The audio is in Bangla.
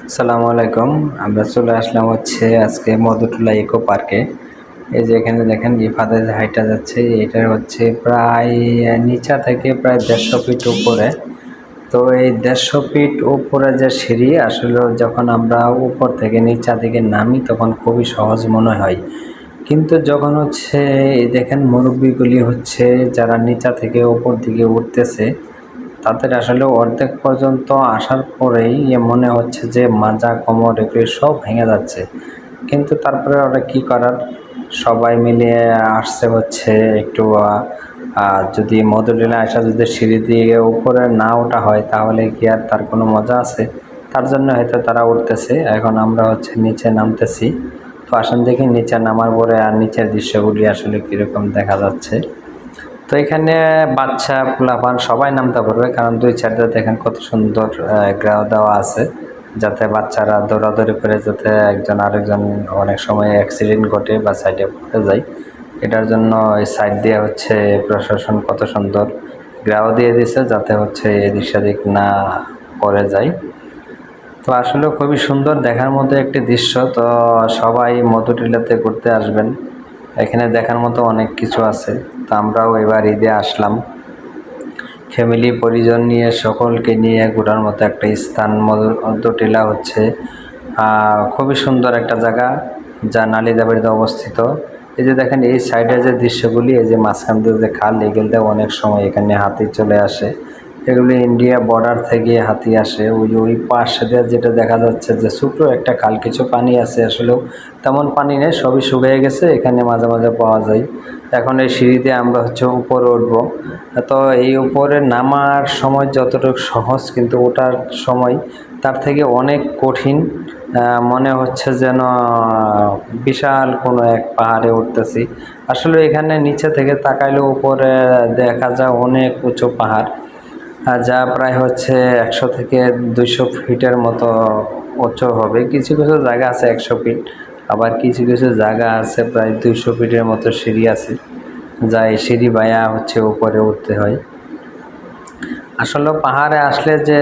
আসসালামু আলাইকুম। আমরা চলে আসলাম আজকে মধুটুলা ইকো পার্কে। এই যে এখানে দেখেন ইফাদে হাইটা যাচ্ছে, এটা প্রায় নিচা থেকে প্রায় 150 ফিট উপরে। তো এই 150 ফিট উপরে যে সিঁড়ি, আসলে যখন আমরা উপর থেকে নিচা দিকে নামি তখন খুবই সহজ মনে হয়, কিন্তু যখন এই দেখেন মুরব্বীগুলি যারা নিচা থেকে উপর দিকে উঠতেছে, তাদের আসলে অর্ধেক পর্যন্ত আসার পরেই মনে হচ্ছে যে মাজা কোমর এগুলি সব ভেঙে যাচ্ছে। কিন্তু তারপরে ওরা কী করার, সবাই মিলে আসছে একটু যদি মধুটিলা আসা যদি সিঁড়ি দিয়ে উপরে না ওঠা হয় তাহলে কি আর তার কোনো মজা আছে? তার জন্য হয়তো তারা উঠতেছে। এখন আমরা নিচে নামতেছি। তো আসেন দেখি নিচে নামার পরে আর নিচের দৃশ্যগুলি আসলে কীরকম দেখা যাচ্ছে। তো এখানে বাচ্চা পোলাপান সবাই নামতে পারবে, কারণ দুই সাইডে দেখেন কত সুন্দর গ্রাও দেওয়া আছে, যাতে বাচ্চারা দৌড়াদৌড়ি করে যাতে একজন আরেকজন অনেক সময় অ্যাক্সিডেন্ট ঘটে বা সাইডে পড়ে যায়। এটার জন্য এই সাইড দিয়ে প্রশাসন কত সুন্দর গ্রাও দিয়ে দিছে, যাতে এদিক সেদিক না পড়ে যায়। তো আসলে খুবই সুন্দর দেখার মতো একটি দৃশ্য। তো সবাই মধুটিলাতে ঘুরতে আসবেন, এখানে দেখার মতো অনেক কিছু আছে। তো আমরাও এবার ঈদে আসলাম, ফ্যামিলি পরিজন নিয়ে সকলকে নিয়ে ঘোরার মতো একটা স্থান মধুটিলা খুবই সুন্দর একটা জায়গা, যা নালিতাবাড়িতে অবস্থিত। এই যে দেখেন এই সাইডে যে দৃশ্যগুলি, এই যে মাঝখান দিয়ে যে খাল, এগুলোতে অনেক সময় এখানে হাতি চলে আসে। এগুলি ইন্ডিয়া বর্ডার থেকে হাতি আসে। ওই পাশে দিয়ে যেটা দেখা যাচ্ছে যে ছোটো একটা খাল, কিছু পানি আছে, আসলেও তেমন পানি নেই, সবই শুকিয়ে গেছে, এখানে মাঝে মাঝে পাওয়া যায়। এখন এই সিঁড়ি দিয়ে আমরা উপরে উঠবো। তো এই উপরে নামার সময় যতটুকু সহজ, কিন্তু ওঠার সময় তার থেকে অনেক কঠিন। মনে হচ্ছে যেন বিশাল কোনো এক পাহাড়ে উঠতেছি। আসলে এখানে নিচে থেকে তাকাইলে উপরে দেখা যায় অনেক উঁচু পাহাড়, যা প্রায় 100 থেকে 200 ফিটের মতো উঁচু হবে। কিছু কিছু জায়গা আছে 100 ফিট, আবার কিছু কিছু জায়গা আছে প্রায় 200 ফিটের মতো সিঁড়ি আছে, যা এই সিঁড়ি বায়া উপরে উঠতে হয়। আসলে পাহাড়ে আসলে যে